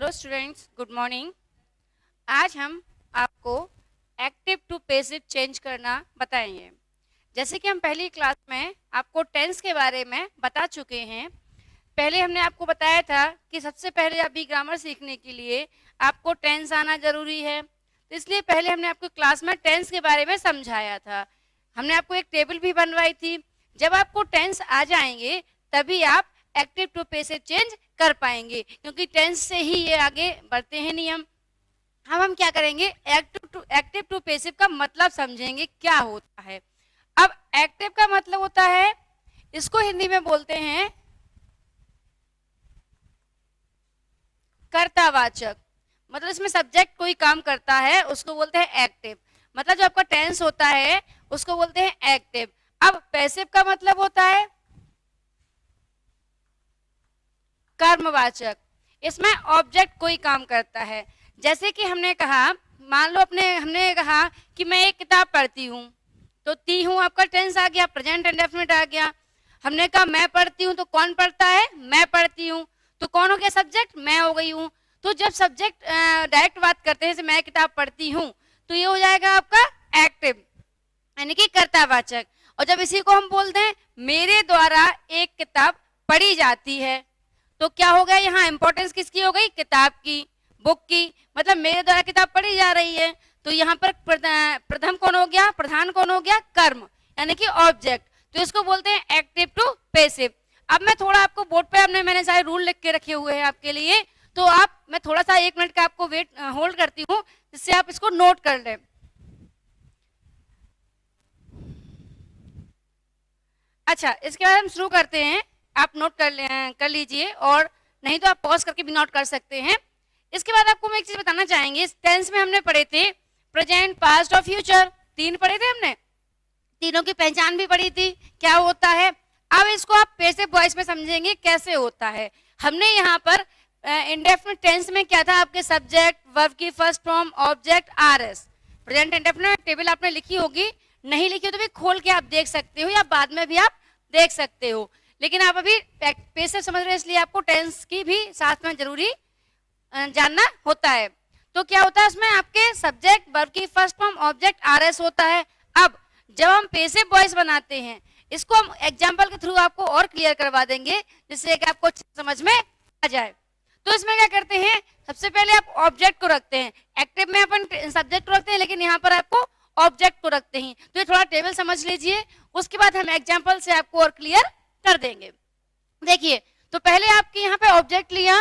Hello students, good morning. आज हम आपको एक्टिव टू पैसिव चेंज करना बताएंगे। जैसे कि हम पहली क्लास में आपको टेंस के बारे में बता चुके हैं। पहले हमने आपको बताया था कि सबसे पहले अभी ग्रामर सीखने के लिए आपको टेंस आना जरूरी है, तो इसलिए पहले हमने आपको क्लास में टेंस के बारे में समझाया था। हमने आपको एक टेबल भी बनवाई थी। जब आपको टेंस आ जाएंगे तभी आप एक्टिव टू पैसिव चेंज कर पाएंगे, क्योंकि टेंस से ही ये आगे बढ़ते हैं नियम। हम क्या करेंगे, एक्टिव टू पैसिव का मतलब समझेंगे क्या होता है। अब एक्टिव का मतलब होता है, इसको हिंदी में बोलते हैं कर्तावाचक। मतलब इसमें सब्जेक्ट कोई काम करता है उसको बोलते हैं एक्टिव। मतलब जो आपका टेंस होता है उसको बोलते हैं एक्टिव। अब पैसिव का मतलब होता है कर्मवाचक। इसमें ऑब्जेक्ट कोई काम करता है। जैसे कि हमने कहा, मान लो हमने कहा कि मैं एक किताब पढ़ती हूँ, तो ती हूँ आपका टेंस आ गया, प्रेजेंट इंडेफिनिट आ गया। हमने कहा मैं पढ़ती हूँ, तो कौन पढ़ता है, मैं पढ़ती हूँ, तो कौन हो गया सब्जेक्ट, मैं हो गई हूँ। तो जब सब्जेक्ट डायरेक्ट बात करते हैं, जैसे मैं किताब पढ़ती हूँ, तो ये हो जाएगा आपका एक्टिव, यानी कि कर्तावाचक। और जब इसी को हम बोलते हैं मेरे द्वारा एक किताब पढ़ी जाती है, तो क्या हो गया, यहाँ इंपॉर्टेंस किसकी हो गई, किताब की, बुक की। मतलब मेरे द्वारा किताब पढ़ी जा रही है, तो यहाँ पर प्रथम कौन हो गया, प्रधान कौन हो गया, कर्म, यानी कि ऑब्जेक्ट। तो इसको बोलते हैं एक्टिव टू पैसिव। अब मैं थोड़ा आपको बोर्ड पे मैंने सारे रूल लिख के रखे हुए हैं आपके लिए, तो मैं थोड़ा सा 1 मिनट का आपको वेट होल्ड करती हूँ, जिससे आप इसको नोट कर लें। अच्छा, इसके बाद हम शुरू करते हैं। आप नोट कर लीजिए, और नहीं तो आप पॉज करके भी नोट कर सकते हैं। इसके बाद आपको मैं एक चीज बताना चाहेंगे। टेंस में हमने पढ़े थे प्रेजेंट, पास्ट और फ्यूचर, 3 पढ़े थे हमने। तीनों की पहचान भी पढ़ी थी, क्या होता है। अब इसको आप पैसिव वॉइस में समझेंगे कैसे होता है। हमने यहाँ पर इंडेफिनिट टेंस में क्या था, आपके सब्जेक्ट, वर्ब की first form, object, RS. Present indefinite table आपने लिखी होगी, नहीं लिखी हो तो भी खोल के आप देख सकते हो, या बाद में भी आप देख सकते हो। लेकिन आप अभी पैसिव समझ रहे हैं, इसलिए आपको टेंस की भी साथ में जरूरी जानना होता है। तो क्या होता है इसमें, आपके सब्जेक्ट, वर्ब की फर्स्ट फॉर्म, ऑब्जेक्ट, आरएस होता है। अब जब हम पैसिव वॉइस बनाते हैं, इसको हम एग्जांपल के थ्रू आपको और क्लियर करवा देंगे, जिससे कि आपको समझ में आ जाए। तो इसमें क्या करते हैं, सबसे पहले आप ऑब्जेक्ट को रखते हैं। एक्टिव में अपन सब्जेक्ट को रखते हैं, लेकिन यहाँ पर आपको ऑब्जेक्ट को रखते हैं। तो ये थोड़ा टेबल समझ लीजिए, उसके बाद हम एग्जाम्पल से आपको और क्लियर कर देंगे। देखिए, तो पहले आपके यहाँ पे ऑब्जेक्ट लिया।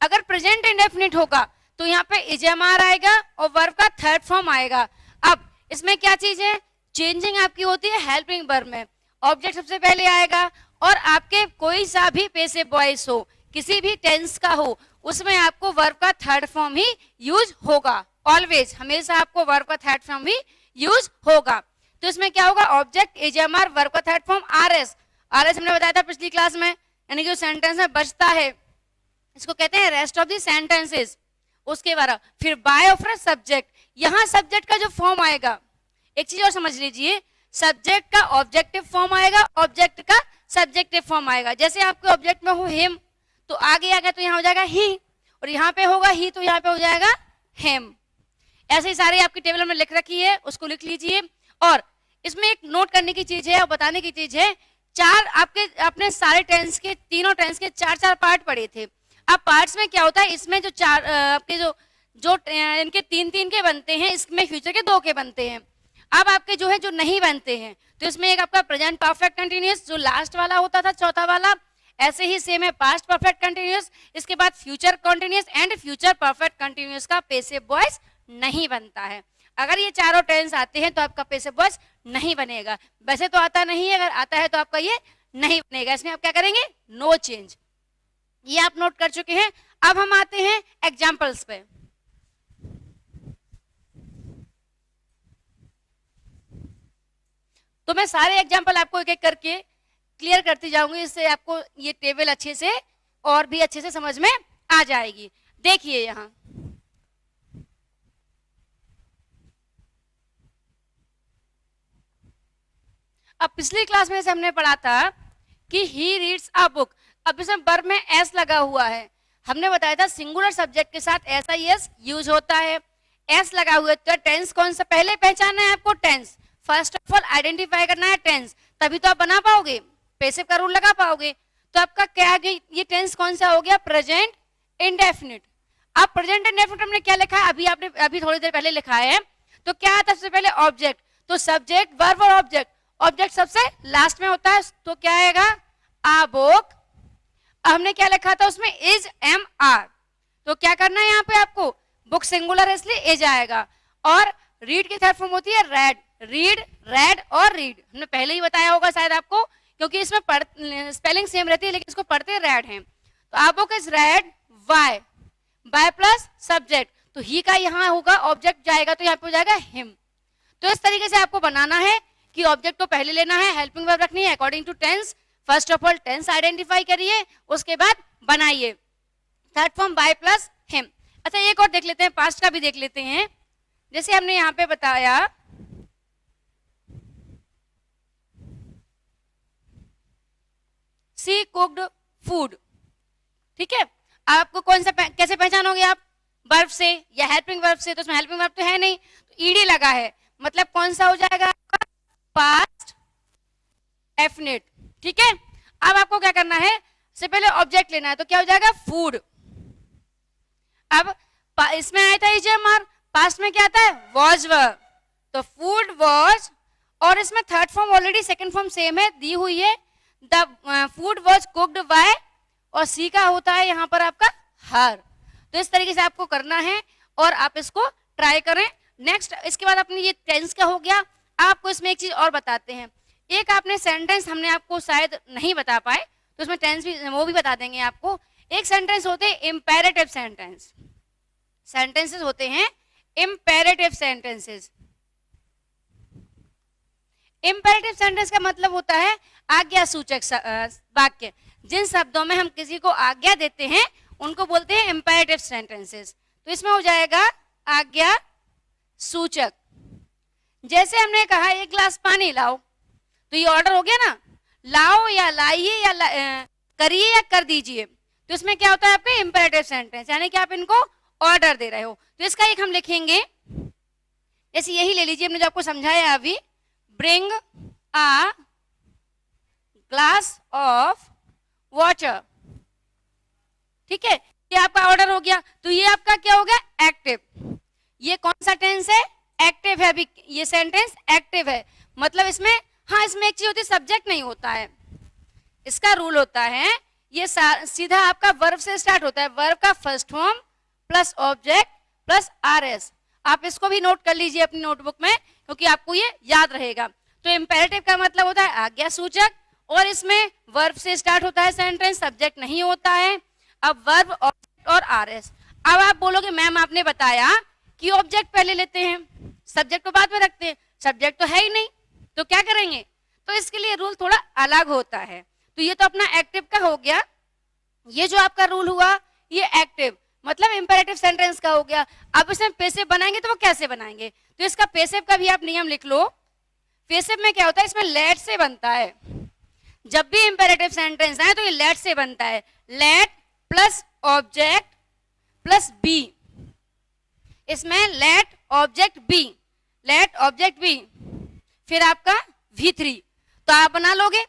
अगर प्रेजेंट इंडेफिनिट होगा तो यहाँ पे इजमार आएगा और वर्ब का थर्ड फॉर्म आएगा। अब इसमें क्या चीज है, चेंजिंग आपकी होती है हेल्पिंग वर्ब में। ऑब्जेक्ट सबसे पहले आएगा, और आपके कोई सा भी पैसिव वॉइस हो, किसी भी टेंस का हो, उसमें आपको वर्ब का थर्ड फॉर्म ही यूज होगा। ऑलवेज, हमेशा आपको वर्ब का थर्ड फॉर्म ही यूज होगा। तो इसमें क्या होगा, ऑब्जेक्ट, इजमार, वर्ब का थर्ड फॉर्म, आरएस। आरएस हमने बताया था पिछली क्लास में, यानी कि सेंटेंस में बचता है, इसको कहते हैं रेस्ट ऑफ द सेंटेंसेस। उसके बाद फिर बाय ऑफ सब्जेक्ट, यहाँ सब्जेक्ट का जो फॉर्म आएगा, एक चीज और समझ लीजिए, सब्जेक्ट का ऑब्जेक्टिव फॉर्म आएगा, ऑब्जेक्ट का सब्जेक्टिव फॉर्म आएगा। जैसे आपके ऑब्जेक्ट में हो हिम, तो आगे आ गया तो यहाँ हो जाएगा ही, और यहाँ पे होगा ही तो यहाँ पे हो जाएगा हेम। ऐसे ही सारी आपकी टेबल में लिख रखी है, उसको लिख लीजिए। और इसमें एक नोट करने की चीज है और बताने की चीज है, अपने सारे टेंस के, तीनों टेंस के 4-4 पार्ट पढ़े थे। अब पार्ट्स में क्या होता है, इसमें जो आपके जो इनके 3-3 के बनते हैं, इसमें फ्यूचर के 2 के बनते हैं। अब आपके जो है जो नहीं बनते हैं, तो इसमें एक आपका प्रेजेंट परफेक्ट कंटिन्यूअस जो लास्ट वाला होता था, चौथा वाला, ऐसे ही सेम है पास्ट परफेक्ट कंटिन्यूअस। इसके बाद future continuous and future perfect continuous का पैसिव वॉइस नहीं बनता है। अगर ये चारों टेंस आते हैं तो आपका पैसिव वॉइस नहीं बनेगा। वैसे तो आता नहीं है, अगर आता है तो आपका ये नहीं बनेगा। इसमें आप क्या करेंगे, नो चेंज। ये आप नोट कर चुके हैं। अब हम आते हैं एग्जाम्पल्स पे। तो मैं सारे एग्जाम्पल आपको एक एक करके क्लियर करती जाऊंगी, इससे आपको ये टेबल अच्छे से और भी अच्छे से समझ में आ जाएगी। देखिए यहां, अब पिछली क्लास में से हमने पढ़ा था कि ही रीड्स अ बुक। अब इसमें वर्ब में एस लगा हुआ है। हमने बताया था सिंगुलर सब्जेक्ट के साथ ऐसा एस यूज होता है। एस लगा हुआ है तो टेंस कौन सा पहले पहचानना है आपको, tense. First of all identify करना है टेंस, तभी तो आप बना पाओगे, पैसिव का रूल लगा पाओगे। तो आपका क्या है, ये टेंस कौन सा हो गया, प्रेजेंट इंडेफिनिट। अब प्रेजेंट इंडेफिनिट हमने क्या लिखा है, अभी थोड़ी देर पहले लिखा है। तो क्या आता है सबसे पहले, ऑब्जेक्ट। तो सब्जेक्ट वर्ब और ऑब्जेक्ट, ऑब्जेक्ट सबसे लास्ट में होता है, तो क्या आएगा, आ बुक। हमने क्या लिखा था उसमें, इज एम आर। तो क्या करना है यहाँ पे आपको, बुक सिंगुलर है इसलिए इज आएगा। और रीड की थर्ड फॉर्म होती है रेड, रीड, रेड और रीड। हमने पहले ही बताया होगा शायद आपको, क्योंकि इसमें स्पेलिंग सेम रहती है लेकिन इसको पढ़ते रेड हैं। तो a book is red, why, by plus subject, तो ही का यहाँ होगा, ऑब्जेक्ट जाएगा तो यहाँ पे हो जाएगा हिम। तो इस तरीके से आपको बनाना है कि ऑब्जेक्ट तो पहले लेना है, हेल्पिंग वर्ब रखनी है according to tense. First of all tense identify करिए, उसके बाद बनाइए third form by plus him. अच्छा एक और देख लेते हैं, पास्ट का भी देख लेते हैं। जैसे हमने यहाँ पे बताया, सी कुक्ड फूड, ठीक है। आपको कौन सा कैसे पहचानोगे आप, वर्ब से या हेल्पिंग वर्ब से? तो उसमें हेल्पिंग वर्ब तो है नहीं, तो ईडी लगा है, मतलब कौन सा हो जाएगा आपका, पास्ट डेफिनिट, ठीक है। अब आपको क्या करना है, सबसे पहले ऑब्जेक्ट लेना है, तो क्या हो जाएगा, फूड। अब इसमें आया था इजमर, पास्ट में क्या आता है, वॉज वर्ब, तो फूड वॉज। और इसमें third form already second form same है, दी हुई है, the food was cooked bye, और सी का होता है यहाँ पर आपका हर। तो इस तरीके से आपको करना है और आप इसको ट्राई करें। नेक्स्ट इसके बाद अपनी ये टेंस का हो गया। आपको इसमें एक चीज और बताते हैं, एक आपने सेंटेंस हमने आपको शायद नहीं बता पाए, तो उसमें टेंस भी वो भी बता देंगे आपको। एक सेंटेंस होते हैं इंपेरेटिव सेंटेंस, सेंटेंसेस होते हैं इंपेरेटिव सेंटेंसेस। इंपेरेटिव सेंटेंस का मतलब होता है आज्ञा सूचक वाक्य। जिन शब्दों में हम किसी को आज्ञा देते हैं उनको बोलते हैं इंपेरेटिव सेंटेंसेस। तो इसमें हो जाएगा आज्ञा सूचक। जैसे हमने कहा एक गिलास पानी लाओ, तो ये ऑर्डर हो गया ना, लाओ या लाइए या करिए या कर दीजिए। तो इसमें क्या होता है आपके इंपेरेटिव सेंटेंस, यानी कि आप इनको ऑर्डर दे रहे हो। तो इसका एक हम लिखेंगे, जैसे यही ले लीजिए, हमने जो आपको समझाया अभी, bring a glass of water, ठीक है, ये आपका ऑर्डर हो गया। तो ये आपका क्या हो गया, एक्टिव। ये कौन सा टेंस है, एक्टिव है। अभी ये सेंटेंस एक्टिव है, मतलब इसमें, हाँ इसमें एक चीज होती है, सब्जेक्ट नहीं होता है। इसका रूल होता है, ये सीधा आपका वर्ब से स्टार्ट होता है, वर्ब का first form plus object plus RS. आप इसको भी नोट कर लीजिए अपनी नोटबुक में, क्योंकि आपको ये याद रहेगा। तो इंपेरेटिव का मतलब होता है आज्ञा सूचक, और इसमें वर्ब से स्टार्ट होता है सेंटेंस, सब्जेक्ट नहीं होता है। अब वर्ब, ऑब्जेक्ट और आरएस। अब आप बोलोगे मैम आपने बताया कि ऑब्जेक्ट पहले लेते हैं, सब्जेक्ट को बाद में रखते हैं, सब्जेक्ट तो है ही नहीं, तो क्या करेंगे? तो इसके लिए रूल थोड़ा अलग होता है। तो ये तो अपना एक्टिव का हो गया, ये जो आपका रूल हुआ ये एक्टिव मतलब इंपेरेटिव सेंटेंस का हो गया। अब इसमें पैसिव बनाएंगे तो वो कैसे बनाएंगे? तो इसका पैसिव का भी आप नियम लिख लो। पैसिव में क्या होता है, इसमें लेट से बनता है। जब भी इंपेरेटिव सेंटेंस आए तो ये लेट से बनता है, let plus object plus be. इसमें let object be, let object be, फिर आपका V3। तो आप बना लोगे,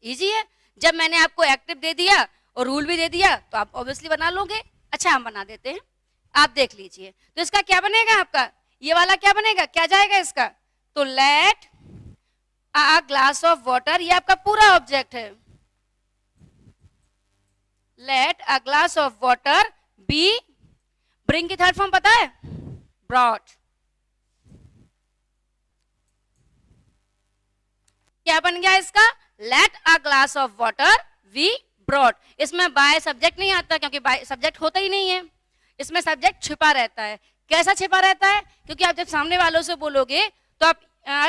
इजी है। जब मैंने आपको एक्टिव दे दिया और रूल भी दे दिया तो आप ऑब्वियसली बना लोगे। अच्छा हम बना देते हैं, आप देख लीजिए। तो इसका क्या बनेगा आपका, ये वाला क्या बनेगा, क्या जाएगा इसका? तो let a glass of water, ये आपका पूरा ऑब्जेक्ट है। Let a glass of water be, bring की थर्ड फॉर्म पता है, ब्रॉट। क्या बन गया इसका, let a glass of water be brought. इसमें बाय सब्जेक्ट नहीं आता, क्योंकि बाय सब्जेक्ट होता ही नहीं है, इसमें सब्जेक्ट छिपा रहता है। कैसा छिपा रहता है? क्योंकि आप जब सामने वालों से बोलोगे तो आप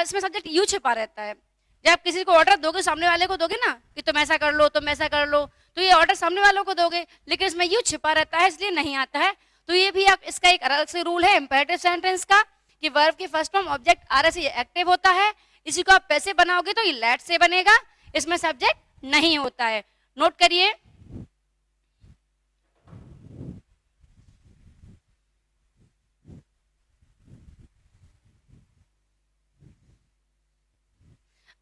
इसमें सब्जेक्ट यू छिपा रहता है। जब आप किसी को ऑर्डर दोगे, सामने वाले को दोगे ना कि तुम ऐसा कर लो, तुम ऐसा कर लो, तो ये ऑर्डर सामने वालों को दोगे, लेकिन इसमें यू छिपा रहता है, इसलिए नहीं आता है। तो ये भी आप, इसका एक अलग से रूल है इंपेरेटिव सेंटेंस का, कि वर्ब की फर्स्ट फॉर्म ऑब्जेक्ट आर से एक्टिव होता है। इसी को आप पैसे बनाओगे तो ये लेट से बनेगा, इसमें सब्जेक्ट नहीं होता है। नोट करिए,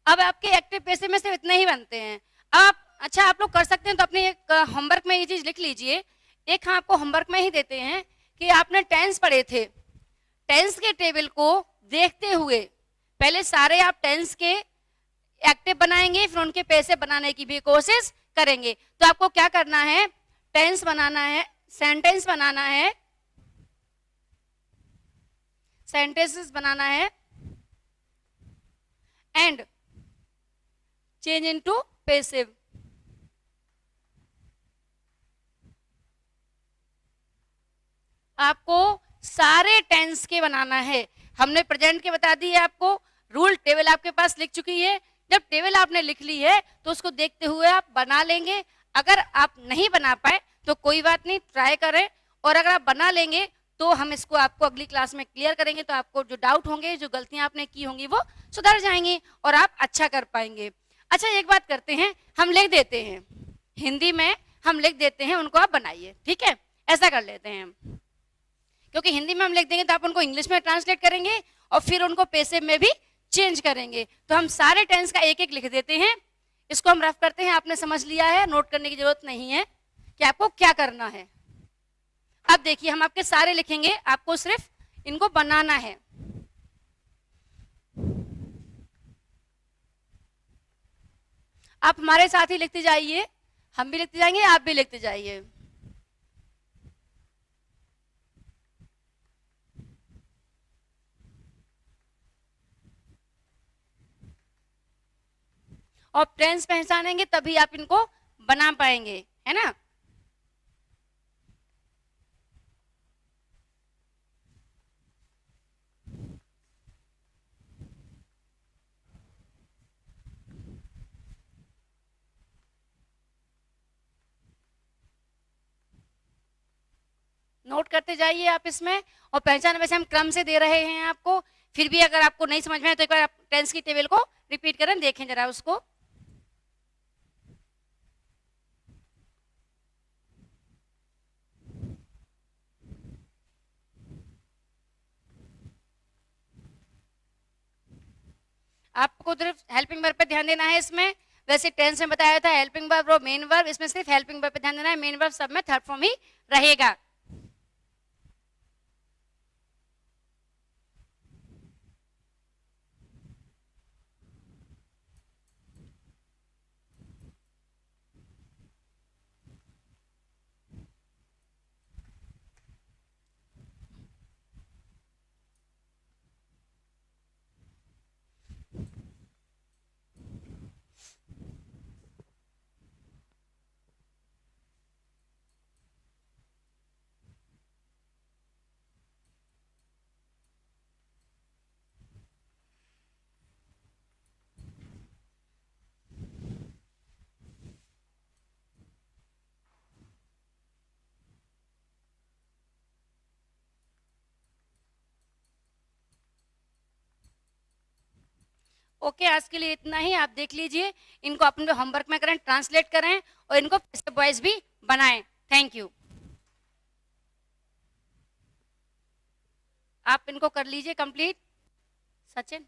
अब आपके एक्टिव पैसे में सिर्फ इतने ही बनते हैं। अब आप अच्छा आप लोग कर सकते हैं तो अपने एक होमवर्क में ये चीज लिख लीजिए। एक हम आपको होमवर्क में ही देते हैं कि आपने टेंस पढ़े थे, टेंस के टेबल को देखते हुए पहले सारे आप टेंस के एक्टिव बनाएंगे, फिर उनके पैसे बनाने की भी कोशिश करेंगे। तो आपको क्या करना है, टेंस बनाना है, सेंटेंस बनाना है, सेंटेंसेस बनाना है एंड चेंज इनटू पैसिव। आपको सारे टेंस के बनाना है। हमने प्रेजेंट के बता दिए आपको, रूल टेबल आपके पास लिख चुकी है। जब टेबल आपने लिख ली है तो उसको देखते हुए आप बना लेंगे। अगर आप नहीं बना पाए तो कोई बात नहीं, ट्राई करें, और अगर आप बना लेंगे तो हम इसको आपको अगली क्लास में क्लियर करेंगे। तो आपको जो डाउट होंगे, जो गलतियां आपने की होंगी वो सुधर जाएंगी और आप अच्छा कर पाएंगे। अच्छा एक बात करते हैं, हम लिख देते हैं हिंदी में, हम लिख देते हैं, उनको आप बनाइए, ठीक है? ऐसा कर लेते हैं हम, क्योंकि हिंदी में हम लिख देंगे तो आप उनको इंग्लिश में ट्रांसलेट करेंगे और फिर उनको पैसे में भी चेंज करेंगे। तो हम सारे टेंस का एक एक लिख देते हैं, इसको हम रफ करते हैं। आपने समझ लिया है, नोट करने की जरूरत नहीं है कि आपको क्या करना है। अब देखिए हम आपके सारे लिखेंगे, आपको सिर्फ इनको बनाना है। आप हमारे साथ ही लिखते जाइए, हम भी लिखते जाएंगे, आप भी लिखते जाइए। और टेंस पहचानेंगे तभी आप इनको बना पाएंगे, है ना? नोट करते जाइए आप इसमें, और पहचान वैसे हम क्रम से दे रहे हैं आपको। फिर भी अगर आपको नहीं समझ में आए तो एक बार आप टेंस की टेबल को रिपीट करें, देखें जरा उसको। आपको सिर्फ हेल्पिंग वर्ब पे ध्यान देना है इसमें। वैसे टेंस में बताया था हेल्पिंग वर्ब और मेन वर्ब, इसमें सिर्फ हेल्पिंग वर्ब पे ध्यान देना है। मेन वर्ब सब में थर्ड फॉर्म ही रहेगा। ओके, आज के लिए इतना ही। आप देख लीजिए, इनको अपने होमवर्क में करें, ट्रांसलेट करें और इनको वॉइस भी बनाएं। Thank you. आप इनको कर लीजिए कंप्लीट। सचिन।